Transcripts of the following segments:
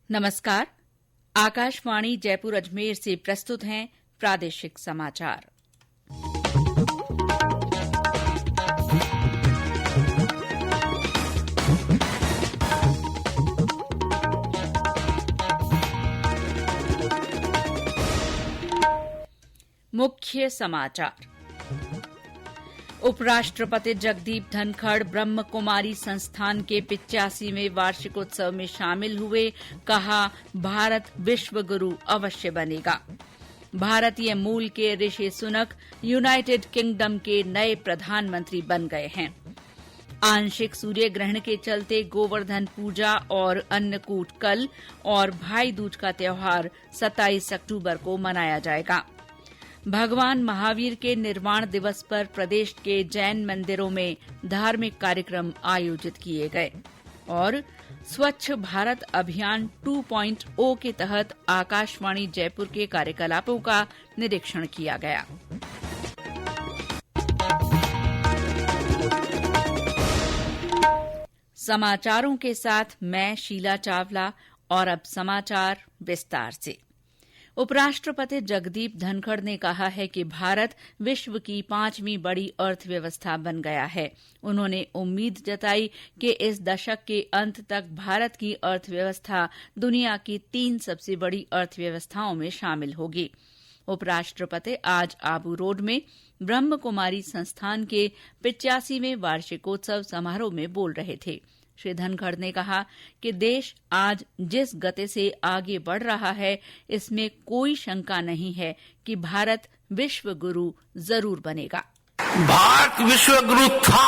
नमस्कार। आकाशवाणी जयपुर अजमेर से प्रस्तुत हैं प्रादेशिक समाचार। मुख्य समाचार। उपराष्ट्रपति जगदीप धनखड़ ब्रह्म कुमारी संस्थान के 85वें वार्षिकोत्सव में शामिल हुए। कहा, भारत विश्व गुरु अवश्य बनेगा। भारतीय मूल के ऋषि सुनक यूनाइटेड किंगडम के नए प्रधानमंत्री बन गए हैं। आंशिक सूर्य ग्रहण के चलते गोवर्धन पूजा और अन्नकूट कल और भाई दूज का त्यौहार 27 अक्टूबर को मनाया जाएगा। भगवान महावीर के निर्वाण दिवस पर प्रदेश के जैन मंदिरों में धार्मिक कार्यक्रम आयोजित किए गए। और स्वच्छ भारत अभियान 2.0 के तहत आकाशवाणी जयपुर के कार्यकलापों का निरीक्षण किया गया। समाचारों के साथ मैं शीला चावला। और अब समाचार विस्तार से। उपराष्ट्रपति जगदीप धनखड़ ने कहा है कि भारत विश्व की 5वीं बड़ी अर्थव्यवस्था बन गया है। उन्होंने उम्मीद जताई कि इस दशक के अंत तक भारत की अर्थव्यवस्था दुनिया की 3 सबसे बड़ी अर्थव्यवस्थाओं में शामिल होगी। उपराष्ट्रपति आज आबू रोड में ब्रह्म कुमारी संस्थान के 85वें वार्षिकोत्सव समारोह में बोल रहे थे। श्री धनखड़ ने कहा कि देश आज जिस गति से आगे बढ़ रहा है, इसमें कोई शंका नहीं है कि भारत विश्व गुरु जरूर बनेगा। भारत विश्व गुरु था।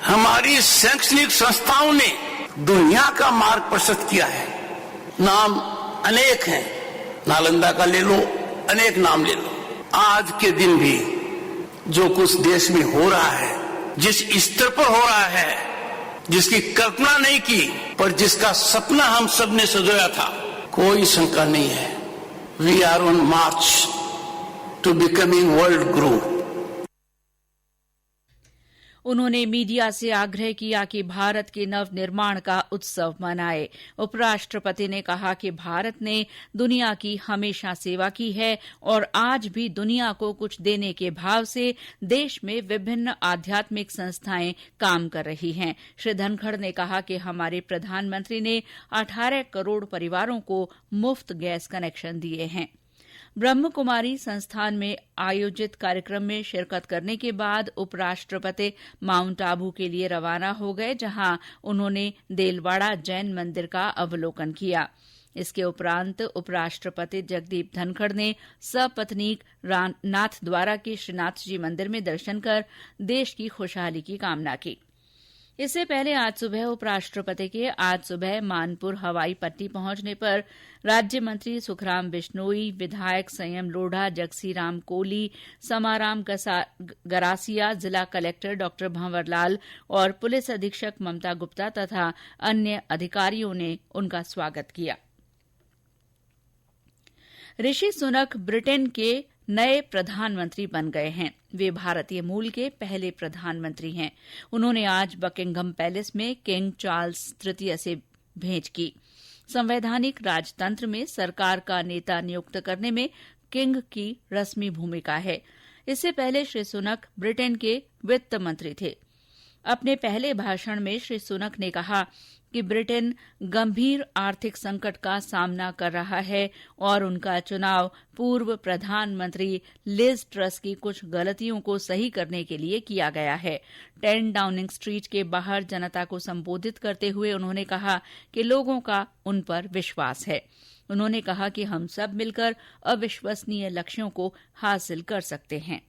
हमारी शैक्षणिक संस्थाओं ने दुनिया का मार्ग प्रशस्त किया है। नाम अनेक हैं, नालंदा का ले लो, अनेक नाम ले लो। आज के दिन भी जो कुछ देश में हो रहा है, जिस स्तर पर हो रहा है, जिसकी कल्पना नहीं की पर जिसका सपना हम सब ने सजोया था, कोई शंका नहीं है। We are on march to becoming world guru. उन्होंने मीडिया से आग्रह किया कि भारत के नवनिर्माण का उत्सव मनाए। उपराष्ट्रपति ने कहा कि भारत ने दुनिया की हमेशा सेवा की है और आज भी दुनिया को कुछ देने के भाव से देश में विभिन्न आध्यात्मिक संस्थाएं काम कर रही हैं। श्री धनखड़ ने कहा कि हमारे प्रधानमंत्री ने 18 करोड़ परिवारों को मुफ्त गैस कनेक्शन दिए हैं। ब्रह्म कुमारी संस्थान में आयोजित कार्यक्रम में शिरकत करने के बाद उपराष्ट्रपति माउंट आबू के लिए रवाना हो गए, जहां उन्होंने देलवाड़ा जैन मंदिर का अवलोकन किया। इसके उपरांत उपराष्ट्रपति जगदीप धनखड़ ने सपत्नीक नाथद्वारा के श्रीनाथ जी मंदिर में दर्शन कर देश की खुशहाली की कामना की। इससे पहले आज सुबह उपराष्ट्रपति के मानपुर हवाई पट्टी पहुंचने पर राज्य मंत्री सुखराम बिश्नोई, विधायक संयम लोढ़ा, जगसी राम कोली, समाराम गरासिया, जिला कलेक्टर डॉ भंवरलाल और पुलिस अधीक्षक ममता गुप्ता तथा अन्य अधिकारियों ने उनका स्वागत किया। ऋषि सुनक ब्रिटेन के नए प्रधानमंत्री बन गए हैं। वे भारतीय मूल के पहले प्रधानमंत्री हैं। उन्होंने आज बकिंघम पैलेस में किंग चार्ल्स तृतीय से भेंट की। संवैधानिक राजतंत्र में सरकार का नेता नियुक्त करने में किंग की रस्मी भूमिका है। इससे पहले श्री सुनक ब्रिटेन के वित्त मंत्री थे। अपने पहले भाषण में श्री सुनक ने कहा कि ब्रिटेन गंभीर आर्थिक संकट का सामना कर रहा है और उनका चुनाव पूर्व प्रधानमंत्री लिज ट्रस की कुछ गलतियों को सही करने के लिए किया गया है। 10 डाउनिंग स्ट्रीट के बाहर जनता को संबोधित करते हुए उन्होंने कहा कि लोगों का उन पर विश्वास है। उन्होंने कहा कि हम सब मिलकर अविश्वसनीय लक्ष्यों को हासिल कर सकते हैं।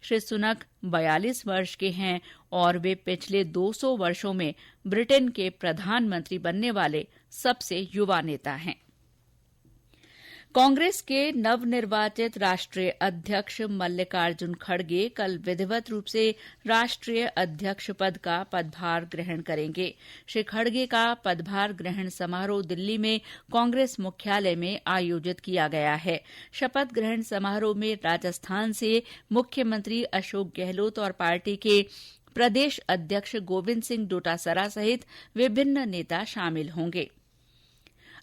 श्री सुनक 42 वर्ष के हैं और वे पिछले 200 वर्षों में ब्रिटेन के प्रधानमंत्री बनने वाले सबसे युवा नेता हैं। कांग्रेस के नवनिर्वाचित राष्ट्रीय अध्यक्ष मल्लिकार्जुन खड़गे कल विधिवत रूप से राष्ट्रीय अध्यक्ष पद का पदभार ग्रहण करेंगे। श्री खड़गे का पदभार ग्रहण समारोह दिल्ली में कांग्रेस मुख्यालय में आयोजित किया गया है। शपथ ग्रहण समारोह में राजस्थान से मुख्यमंत्री अशोक गहलोत और पार्टी के प्रदेश अध्यक्ष गोविंद सिंह डोटासरा सहित विभिन्न नेता शामिल होंगे।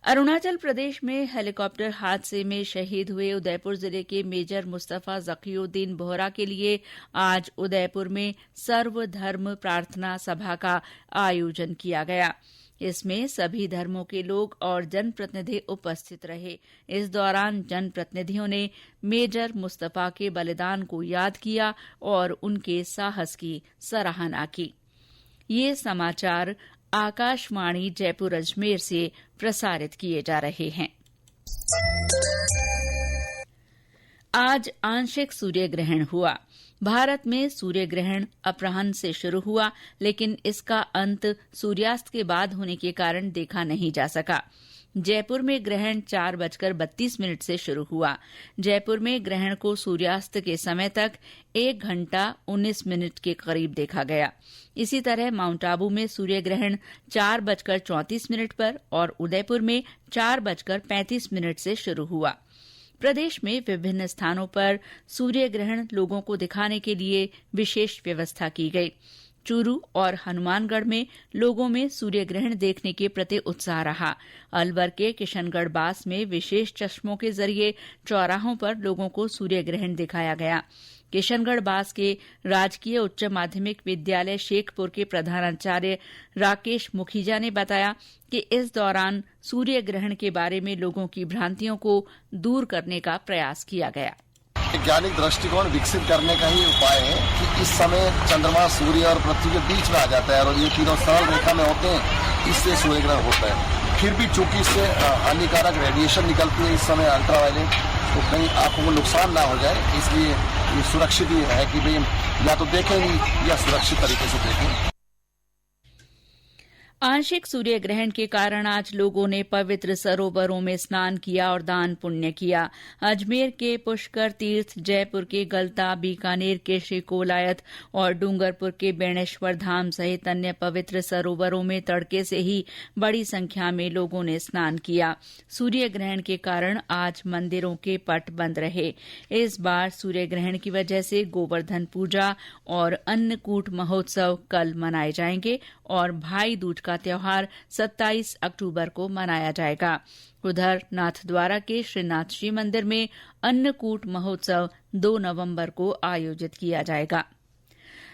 अरुणाचल प्रदेश में हेलीकॉप्टर हादसे में शहीद हुए उदयपुर जिले के मेजर मुस्तफा जकीउद्दीन बोहरा के लिए आज उदयपुर में सर्वधर्म प्रार्थना सभा का आयोजन किया गया। इसमें सभी धर्मों के लोग और जनप्रतिनिधि उपस्थित रहे। इस दौरान जनप्रतिनिधियों ने मेजर मुस्तफा के बलिदान को याद किया और उनके साहस की सराहना की। ये समाचार आकाशवाणी जयपुर अजमेर से प्रसारित किए जा रहे हैं। आज आंशिक सूर्य ग्रहण हुआ। भारत में सूर्य ग्रहण अपराह्न से शुरू हुआ, लेकिन इसका अंत सूर्यास्त के बाद होने के कारण देखा नहीं जा सका। जयपुर में ग्रहण 4:32 से शुरू हुआ। जयपुर में ग्रहण को सूर्यास्त के समय तक 1 घंटा 19 मिनट के करीब देखा गया। इसी तरह माउंट आबू में सूर्य ग्रहण 4:34 पर और उदयपुर में 4:35 से शुरू हुआ। प्रदेश में विभिन्न स्थानों पर सूर्य ग्रहण लोगों को दिखाने के लिए विशेष व्यवस्था की गई। चूरू और हनुमानगढ़ में लोगों में सूर्य ग्रहण देखने के प्रति उत्साह रहा। अलवर के किशनगढ़ बास में विशेष चश्मों के जरिए चौराहों पर लोगों को सूर्य ग्रहण दिखाया गया। किशनगढ़ बास के राजकीय उच्च माध्यमिक विद्यालय शेखपुर के प्रधानाचार्य राकेश मुखीजा ने बताया कि इस दौरान सूर्य ग्रहण के बारे में लोगों की भ्रांतियों को दूर करने का प्रयास किया गया। वैज्ञानिक दृष्टिकोण विकसित करने का ही उपाय है कि इस समय चंद्रमा सूर्य और पृथ्वी के बीच में आ जाता है और ये तीनों सरल रेखा में होते हैं, इससे सूर्य ग्रहण होता है। फिर भी चूंकि इससे हानिकारक रेडिएशन निकलती है इस समय अल्ट्रावायलेट, तो कहीं आंखों को नुकसान ना हो जाए, इसलिए ये सुरक्षित ही है कि भाई या तो देखें ही या सुरक्षित तरीके से देखें। आंशिक सूर्य ग्रहण के कारण आज लोगों ने पवित्र सरोवरों में स्नान किया और दान पुण्य किया। अजमेर के पुष्कर तीर्थ, जयपुर के गलता, बीकानेर के श्रीकोलायत और डूंगरपुर के बेणेश्वर धाम सहित अन्य पवित्र सरोवरों में तड़के से ही बड़ी संख्या में लोगों ने स्नान किया। सूर्य ग्रहण के कारण आज मंदिरों के पट बंद रहे। इस बार सूर्य ग्रहण की वजह से गोवर्धन पूजा और अन्नकूट महोत्सव कल मनाए जाएंगे और भाई दूज का त्योहार 27 अक्टूबर को मनाया जाएगा। उधर नाथद्वारा के श्रीनाथ जी मंदिर में अन्नकूट महोत्सव 2 नवंबर को आयोजित किया जाएगा।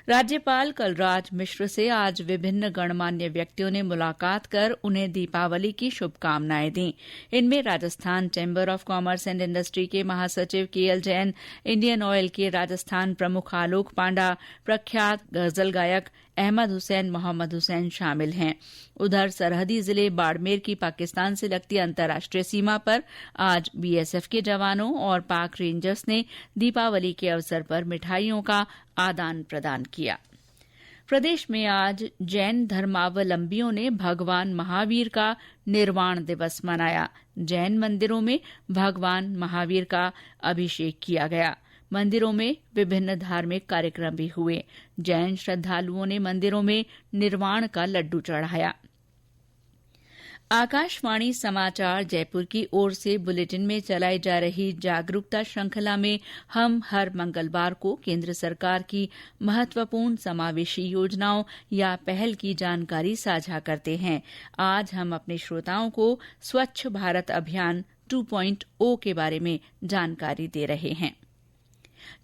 राज्यपाल कलराज मिश्र से आज विभिन्न गणमान्य व्यक्तियों ने मुलाकात कर उन्हें दीपावली की शुभकामनाएं दी। इनमें Rajasthan chamber of commerce and industry के महासचिव केएल जैन, इंडियन ऑयल के राजस्थान प्रमुख आलोक पांडा, प्रख्यात गजल गायक अहमद हुसैन मोहम्मद हुसैन शामिल हैं। उधर सरहदी जिले बाड़मेर की पाकिस्तान से लगती अंतर्राष्ट्रीय सीमा पर आज बीएसएफ के जवानों और पाक रेंजर्स ने दीपावली के अवसर पर मिठाइयों का आदान प्रदान किया। प्रदेश में आज जैन धर्मावलंबियों ने भगवान महावीर का निर्वाण दिवस मनाया। जैन मंदिरों में भगवान महावीर का अभिषेक किया गया। मंदिरों में विभिन्न धार्मिक कार्यक्रम भी हुए। जैन श्रद्धालुओं ने मंदिरों में निर्वाण का लड्डू चढ़ाया। आकाशवाणी समाचार जयपुर की ओर से बुलेटिन में चलाई जा रही जागरूकता श्रृंखला में हम हर मंगलवार को केंद्र सरकार की महत्वपूर्ण समावेशी योजनाओं या पहल की जानकारी साझा करते हैं। आज हम अपने श्रोताओं को स्वच्छ भारत अभियान 2.0 के बारे में जानकारी दे रहे हैं।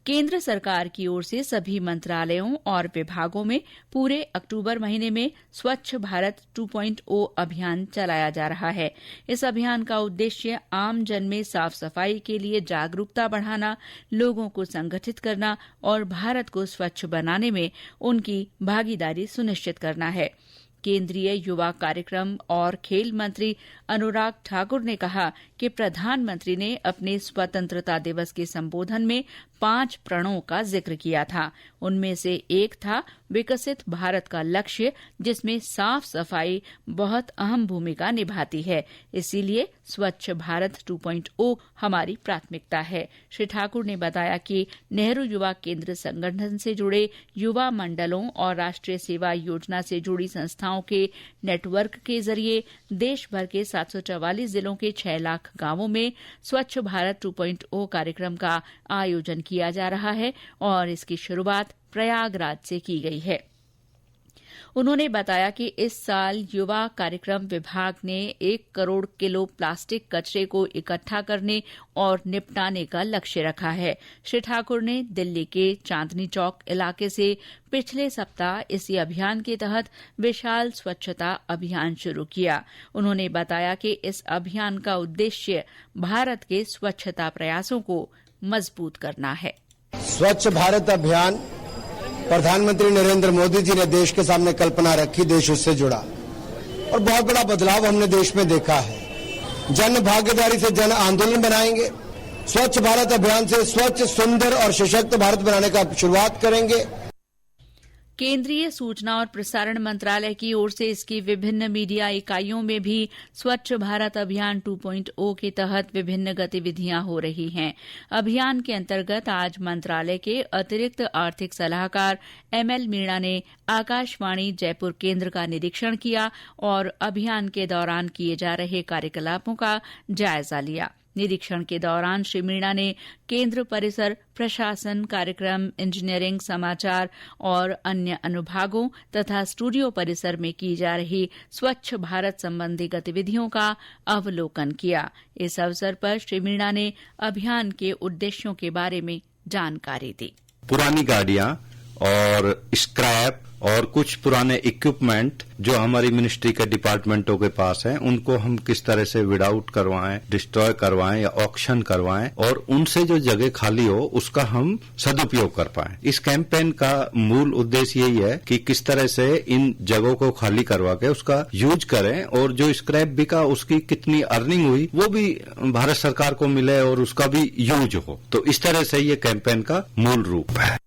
केंद्र सरकार की ओर से सभी मंत्रालयों और विभागों में पूरे अक्टूबर महीने में स्वच्छ भारत 2.0 अभियान चलाया जा रहा है। इस अभियान का उद्देश्य आम जन में साफ सफाई के लिए जागरूकता बढ़ाना, लोगों को संगठित करना और भारत को स्वच्छ बनाने में उनकी भागीदारी सुनिश्चित करना है। केंद्रीय युवा कार्यक्रम और खेल मंत्री अनुराग ठाकुर ने कहा कि प्रधानमंत्री ने अपने स्वतंत्रता दिवस के संबोधन में 5 प्रणों का जिक्र किया था। उनमें से एक था विकसित भारत का लक्ष्य, जिसमें साफ सफाई बहुत अहम भूमिका निभाती है। इसीलिए स्वच्छ भारत 2.0 हमारी प्राथमिकता है। श्री ठाकुर ने बताया कि नेहरू युवा केंद्र संगठन से जुड़े युवा मंडलों और राष्ट्रीय सेवा योजना से जुड़ी संस्थाओं के नेटवर्क के जरिए देश भर के 744 जिलों के 6 लाख गांवों में स्वच्छ भारत 2.0 कार्यक्रम का आयोजन किया जा रहा है और इसकी शुरुआत प्रयागराज से की गई है। उन्होंने बताया कि इस साल युवा कार्यक्रम विभाग ने 1 करोड़ किलो प्लास्टिक कचरे को इकट्ठा करने और निपटाने का लक्ष्य रखा है। श्री ठाकुर ने दिल्ली के चांदनी चौक इलाके से पिछले सप्ताह इसी अभियान के तहत विशाल स्वच्छता अभियान शुरू किया। उन्होंने बताया कि इस अभियान का उद्देश्य भारत के स्वच्छता प्रयासों को मजबूत करना है। स्वच्छ भारत अभियान प्रधानमंत्री नरेंद्र मोदी जी ने देश के सामने कल्पना रखी, देश उससे जुड़ा और बहुत बड़ा बदलाव हमने देश में देखा है। जन भागीदारी से जन आंदोलन बनाएंगे। स्वच्छ भारत अभियान से स्वच्छ, सुंदर और सशक्त भारत बनाने का शुरुआत करेंगे। केंद्रीय सूचना और प्रसारण मंत्रालय की ओर से इसकी विभिन्न मीडिया इकाइयों में भी स्वच्छ भारत अभियान 2.0 के तहत विभिन्न गतिविधियां हो रही हैं। अभियान के अंतर्गत आज मंत्रालय के अतिरिक्त आर्थिक सलाहकार ML मीणा ने आकाशवाणी जयपुर केंद्र का निरीक्षण किया और अभियान के दौरान किए जा रहे कार्यकलापों का जायजा लिया। निरीक्षण के दौरान श्री मीणा ने केंद्र परिसर, प्रशासन, कार्यक्रम, इंजीनियरिंग, समाचार और अन्य अनुभागों तथा स्टूडियो परिसर में की जा रही स्वच्छ भारत संबंधी गतिविधियों का अवलोकन किया। इस अवसर पर श्री मीणा ने अभियान के उद्देश्यों के बारे में जानकारी दी। पुरानी गाड़ियां और स्क्रैप और कुछ पुराने इक्विपमेंट जो हमारी मिनिस्ट्री के डिपार्टमेंटों के पास हैं, उनको हम किस तरह से विड आउट करवाएं, डिस्ट्रॉय करवाएं या ऑक्शन करवाएं और उनसे जो जगह खाली हो उसका हम सदुपयोग कर पाएं। इस कैंपेन का मूल उद्देश्य यही है कि किस तरह से इन जगहों को खाली करवा के उसका यूज करें और जो स्क्रैप बिका उसकी कितनी अर्निंग हुई वो भी भारत सरकार को मिले और उसका भी यूज हो। तो इस तरह से ये कैंपेन का मूल रूप है।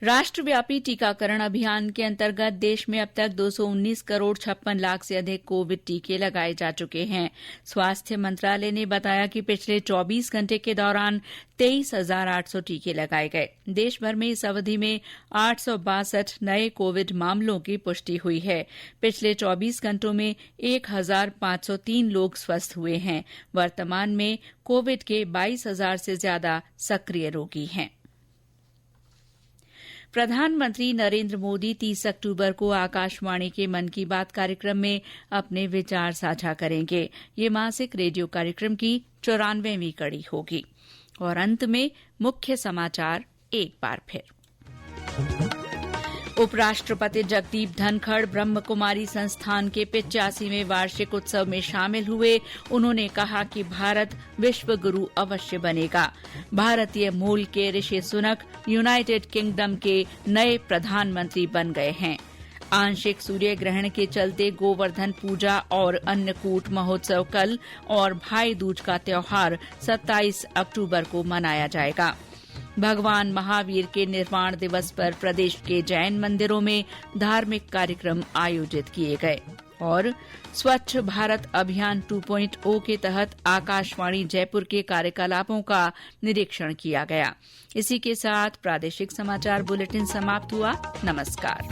राष्ट्रव्यापी टीकाकरण अभियान के अंतर्गत देश में अब तक 219 करोड़ 56 लाख से अधिक कोविड टीके लगाए जा चुके हैं। स्वास्थ्य मंत्रालय ने बताया कि पिछले 24 घंटे के दौरान 23,800 टीके लगाए गए। देश भर में इस अवधि में 862 नए कोविड मामलों की पुष्टि हुई है। पिछले 24 घंटों में 1,503 लोग स्वस्थ हुए हैं। वर्तमान में कोविड के 22,000 से ज्यादा सक्रिय रोगी हैं। प्रधानमंत्री नरेंद्र मोदी 30 अक्टूबर को आकाशवाणी के मन की बात कार्यक्रम में अपने विचार साझा करेंगे। ये मासिक रेडियो कार्यक्रम की 94वीं कड़ी होगी। और अंत में मुख्य समाचार एक बार फिर। उपराष्ट्रपति जगदीप धनखड़ ब्रह्म कुमारी संस्थान के 85वें वार्षिक उत्सव में शामिल हुए। उन्होंने कहा कि भारत विश्व गुरु अवश्य बनेगा। भारतीय मूल के ऋषि सुनक यूनाइटेड किंगडम के नए प्रधानमंत्री बन गए हैं। आंशिक सूर्य ग्रहण के चलते गोवर्धन पूजा और अन्नकूट महोत्सव कल और भाई दूज का त्योहार 27 अक्टूबर को मनाया जाएगा। भगवान महावीर के निर्वाण दिवस पर प्रदेश के जैन मंदिरों में धार्मिक कार्यक्रम आयोजित किए गए। और स्वच्छ भारत अभियान 2.0 के तहत आकाशवाणी जयपुर के कार्यकलापों का निरीक्षण किया गया। इसी के साथ प्रादेशिक समाचार बुलेटिन समाप्त हुआ। नमस्कार।